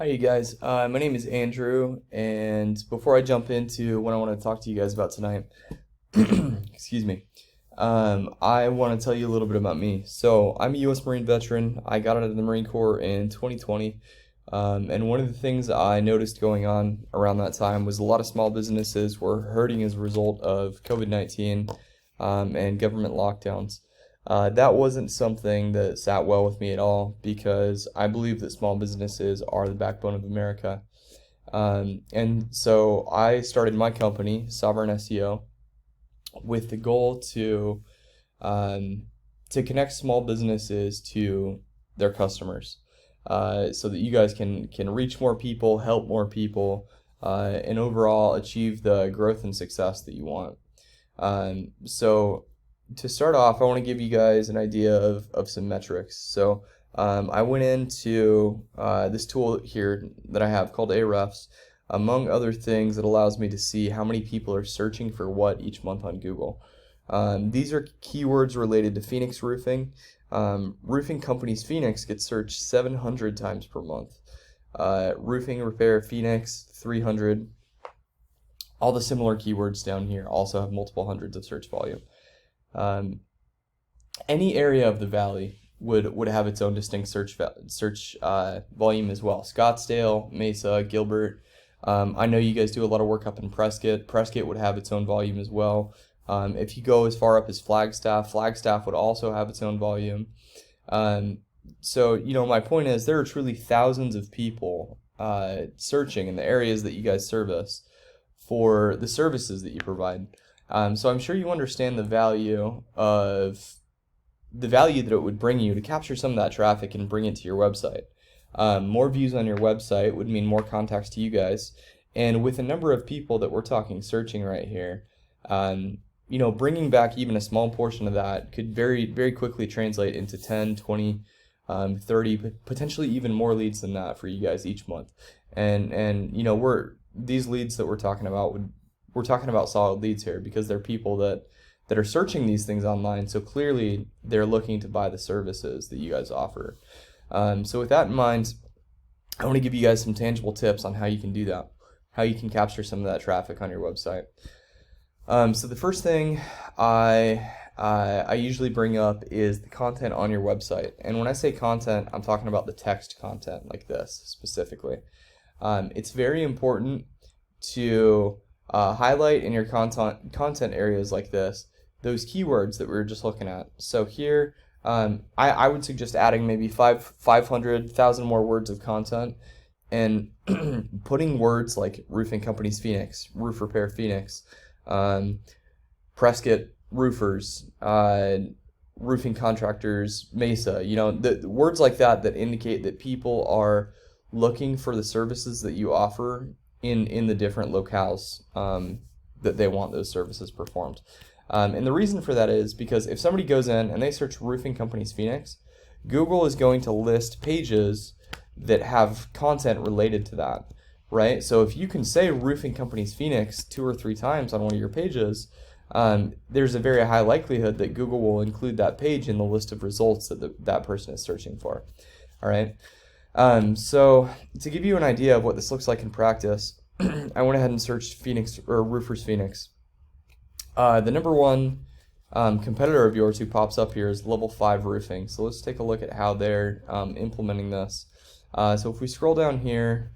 Hi, you guys. My name is Andrew, and before I jump into what I want to talk to you guys about tonight, excuse me, I want to tell you a little bit about me. So, I'm a U.S. Marine veteran. I got out of the Marine Corps in 2020, and one of the things I noticed going on around that time was a lot of small businesses were hurting as a result of COVID-19 and government lockdowns. That wasn't something that sat well with me at all because I believe that small businesses are the backbone of America. And so I started my company, Sovereign SEO, with the goal um, to connect small businesses to their customers, so that you guys can reach more people, help more people, and overall achieve the growth and success that you want. So to start off, I want to give you guys an idea of some metrics. So I went into this tool here that I have called Ahrefs. Among other things, it allows me to see how many people are searching for what each month on Google. These are keywords related to Phoenix roofing. Roofing companies Phoenix gets searched 700 times per month. Roofing repair Phoenix 300. All the similar keywords down here also have multiple hundreds of search volume. Any area of the valley would have its own distinct search volume as well. Scottsdale, Mesa, Gilbert. I know you guys do a lot of work up in Prescott. Prescott would have its own volume as well. If you go as far up as Flagstaff, Flagstaff would also have its own volume. So, my point is there are truly thousands of people searching in the areas that you guys service for the services that you provide. So I'm sure you understand the value that it would bring you to capture some of that traffic and bring it to your website. More views on your website would mean more contacts to you guys. And with the number of people that we're talking searching right here, bringing back even a small portion of that could very, very quickly translate into 10, 20, 30, potentially even more leads than that for you guys each month. And these leads that we're talking about solid leads here because they're people that are searching these things online. So clearly they're looking to buy the services that you guys offer. So with that in mind, I want to give you guys some tangible tips on how you can do that, how you can capture some of that traffic on your website. So the first thing I usually bring up is the content on your website. And when I say content, I'm talking about the text content like this specifically. It's very important to highlight in your content areas like this those keywords that we were just looking at. So here, I would suggest adding maybe 500,000 more words of content and putting words like roofing companies Phoenix, roof repair Phoenix, Prescott roofers, roofing contractors Mesa. The words like that indicate that people are looking for the services that you offer in the different locales that they want those services performed. And the reason for that is because if somebody goes in and they search roofing companies Phoenix, Google is going to list pages that have content related to that, right? So if you can say roofing companies Phoenix 2 or 3 times on one of your pages, there's a very high likelihood that Google will include that page in the list of results that person is searching for. All right. So to give you an idea of what this looks like in practice, I went ahead and searched Phoenix or Roofers Phoenix. The number one competitor of yours who pops up here is Level 5 Roofing. So let's take a look at how they're implementing this. So if we scroll down here,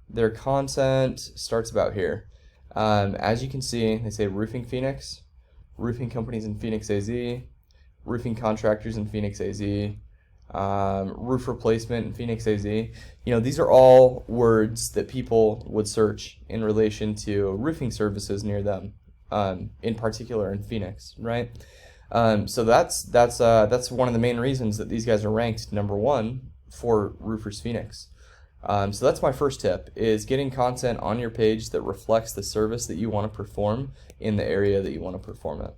their content starts about here. As you can see, they say Roofing Phoenix, roofing companies in Phoenix AZ, roofing contractors in Phoenix AZ, roof replacement in Phoenix AZ. These are all words that people would search in relation to roofing services near them, in particular in Phoenix, right? So that's one of the main reasons that these guys are ranked number 1 for Roofers Phoenix. So that's my first tip, is getting content on your page that reflects the service that you want to perform in the area that you want to perform it.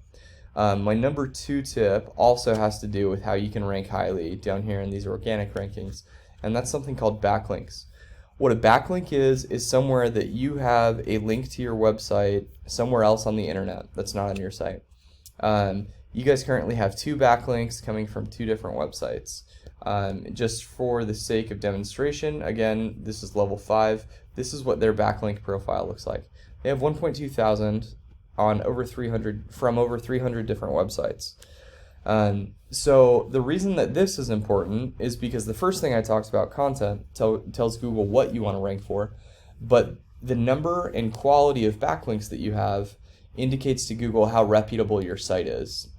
My number 2 tip also has to do with how you can rank highly down here in these organic rankings, and that's something called backlinks. What a backlink is somewhere that you have a link to your website somewhere else on the internet that's not on your site. You guys currently have 2 backlinks coming from 2 different websites. Just for the sake of demonstration, again, this is level 5. This is what their backlink profile looks like. They have 1.2 thousand on over 300 from over 300 different websites. So the reason that this is important is because the first thing I talked about, content, tells Google what you want to rank for, but the number and quality of backlinks that you have indicates to Google how reputable your site is.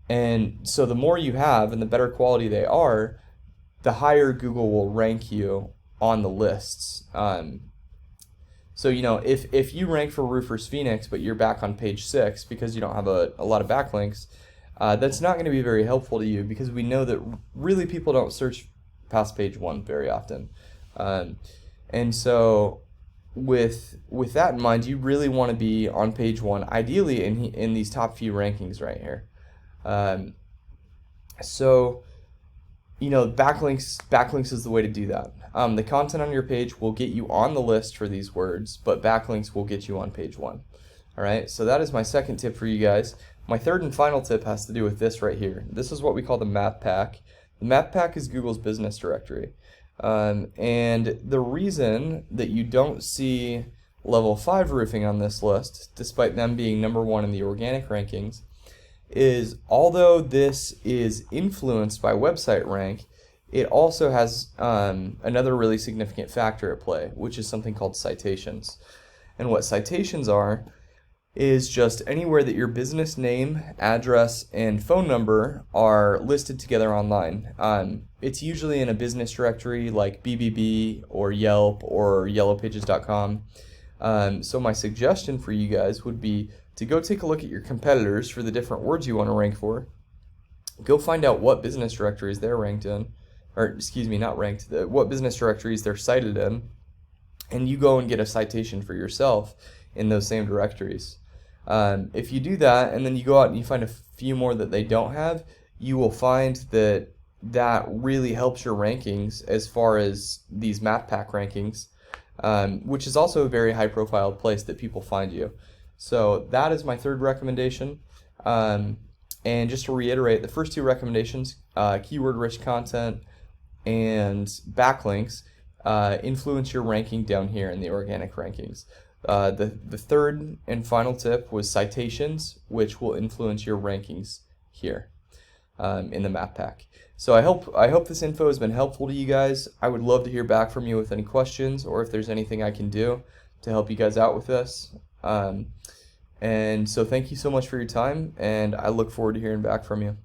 And so the more you have and the better quality they are, the higher Google will rank you on the lists. So, you know, if you rank for Roofers Phoenix, but you're back on page 6 because you don't have a lot of backlinks, that's not going to be very helpful to you, because we know that really people don't search past page 1 very often. And so with that in mind, you really want to be on page 1, ideally in these top few rankings right here. So, you know, backlinks is the way to do that. The content on your page will get you on the list for these words, but backlinks will get you on page 1. All right, so that is my second tip for you guys. My third and final tip has to do with this right here. This is what we call the map pack. The map pack is Google's business directory. And the reason that you don't see level 5 roofing on this list, despite them being number 1 in the organic rankings, is although this is influenced by website rank, it also has another really significant factor at play, which is something called citations. And what citations are is just anywhere that your business name, address, and phone number are listed together online. It's usually in a business directory like BBB or Yelp or yellowpages.com. So my suggestion for you guys would be to go take a look at your competitors for the different words you want to rank for. Go find out what business directories they're ranked in, or excuse me, not ranked, what business directories they're cited in, and you go and get a citation for yourself in those same directories. If you do that, and then you go out and you find a few more that they don't have, you will find that that really helps your rankings as far as these map pack rankings, which is also a very high profile place that people find you. So that is my third recommendation. And just to reiterate, the first two recommendations, keyword rich content and backlinks, influence your ranking down here in the organic rankings. The third and final tip was citations, which will influence your rankings here in the map pack. So I hope this info has been helpful to you guys. I would love to hear back from you with any questions, or if there's anything I can do to help you guys out with this. And so thank you so much for your time, and I look forward to hearing back from you.